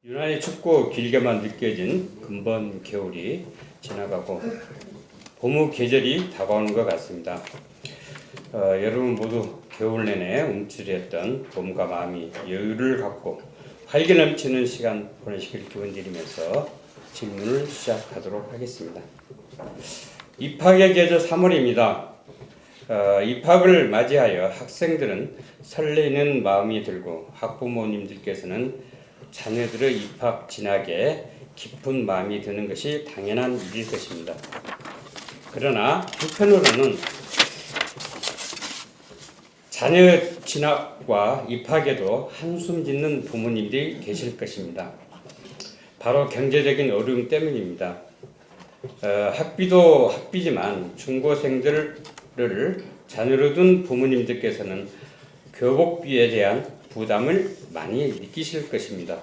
유난히 춥고 길게만 느껴진 근본 겨울이 지나가고 봄의 계절이 다가오는 것 같습니다. 여러분 모두 겨울 내내 움츠렸던 몸과 마음이 여유를 갖고 활기 넘치는 시간 보내시길 기원드리면서 질문을 시작하도록 하겠습니다. 입학의 계절 3월입니다. 입학을 맞이하여 학생들은 설레는 마음이 들고 학부모님들께서는 자녀들의 입학 진학에 깊은 마음이 드는 것이 당연한 일일 것입니다. 그러나 한편으로는 자녀 진학과 입학에도 한숨 짓는 부모님들이 계실 것입니다. 바로 경제적인 어려움 때문입니다. 학비도 학비지만 중고생들을 자녀로 둔 부모님들께서는 교복비에 대한 부담을 많이 느끼실 것입니다.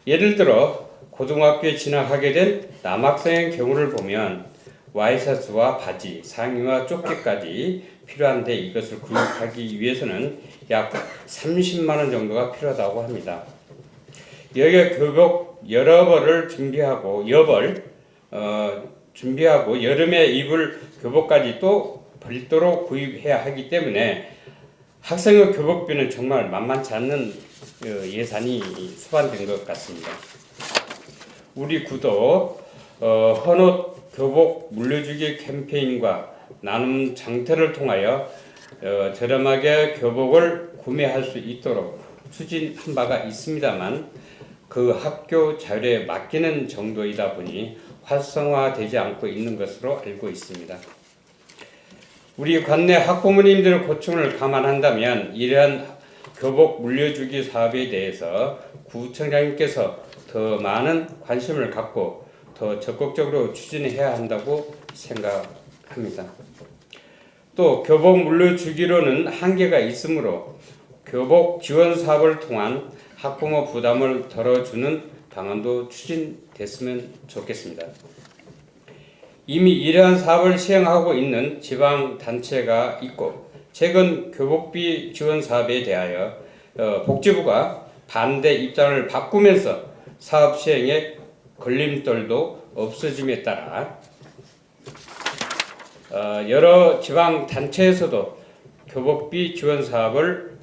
예를 들어 고등학교에 진학하게 된 남학생의 경우를 보면 와이셔츠와 바지, 상의와 조끼까지 필요한데 이것을 구입하기 위해서는 약 30만 원 정도가 필요하다고 합니다. 여기에 교복 여러 벌을 준비하고 여름에 입을 교복까지 또 별도로 구입해야 하기 때문에 학생의 교복비는 정말 만만치 않는 예산이 수반된 것 같습니다. 우리 구도 헌옷 교복 물려주기 캠페인과 나눔 장터를 통하여 저렴하게 교복을 구매할 수 있도록 추진한 바가 있습니다만 그 학교 자율에 맡기는 정도이다 보니 활성화되지 않고 있는 것으로 알고 있습니다. 우리 관내 학부모님들의 고충을 감안한다면 이러한 교복 물려주기 사업에 대해서 구청장님께서 더 많은 관심을 갖고 더 적극적으로 추진해야 한다고 생각합니다. 또 교복 물려주기로는 한계가 있으므로 교복 지원 사업을 통한 학부모 부담을 덜어주는 방안도 추진됐으면 좋겠습니다. 이미 이러한 사업을 시행하고 있는 지방단체가 있고 최근 교복비 지원 사업에 대하여 복지부가 반대 입장을 바꾸면서 사업 시행에 걸림돌도 없어짐에 따라 여러 지방단체에서도 교복비 지원 사업을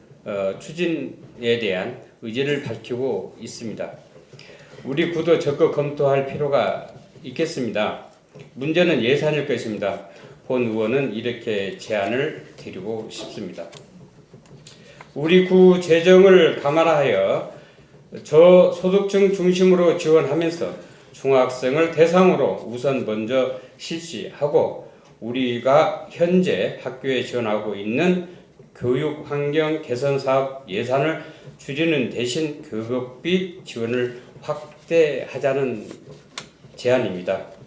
추진에 대한 의지를 밝히고 있습니다. 우리 구도 적극 검토할 필요가 있겠습니다. 문제는 예산일 것입니다. 본 의원은 이렇게 제안을 드리고 싶습니다. 우리 구 재정을 감안하여 저소득층 중심으로 지원하면서 중학생을 대상으로 우선 먼저 실시하고 우리가 현재 학교에 지원하고 있는 교육 환경 개선 사업 예산을 줄이는 대신 교복비 지원을 확대하자는 제안입니다.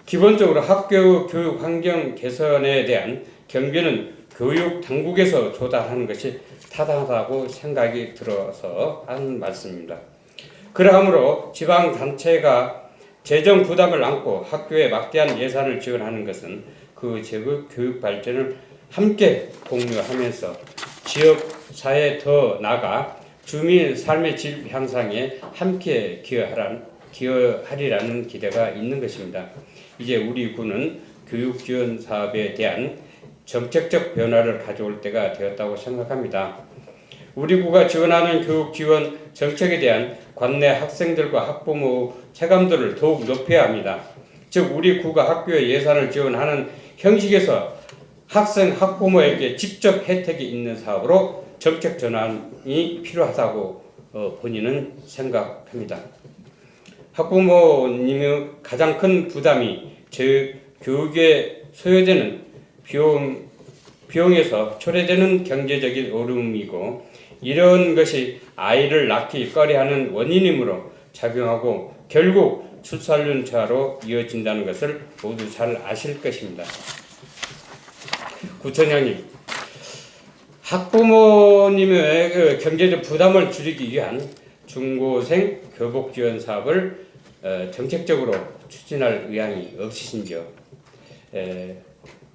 기본적으로 학교 교육 환경 개선에 대한 경비는 교육 당국에서 조달하는 것이 타당하다고 생각이 들어서 하는 말씀입니다. 그러므로 지방단체가 재정 부담을 안고 학교에 막대한 예산을 지원하는 것은 그 지역의 교육 발전을 함께 공유하면서 지역 사회에 더 나아가 주민 삶의 질 향상에 함께 기여하리라는 기대가 있는 것입니다. 이제 우리 구는 교육 지원 사업에 대한 정책적 변화를 가져올 때가 되었다고 생각합니다. 우리 구가 지원하는 교육 지원 정책에 대한 관내 학생들과 학부모 체감도를 더욱 높여야 합니다. 즉 우리 구가 학교에 예산을 지원하는 형식에서 학생 학부모에게 직접 혜택이 있는 사업으로 정책 전환이 필요하다고 본인은 생각합니다. 학부모님의 가장 큰 부담이 교육에 소요되는 비용에서 초래되는 경제적인 어려움이고 이런 것이 아이를 낳기 꺼려하는 원인이므로 작용하고 결국 출산율차로 이어진다는 것을 모두 잘 아실 것입니다. 구청장님, 학부모님의 경제적 부담을 줄이기 위한 중고생 교복 지원 사업을 정책적으로 추진할 의향이 없으신지요?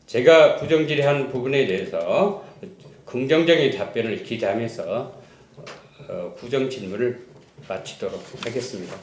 제가 부정질의한 부분에 대해서 긍정적인 답변을 기대하면서 부정 질문을 마치도록 하겠습니다.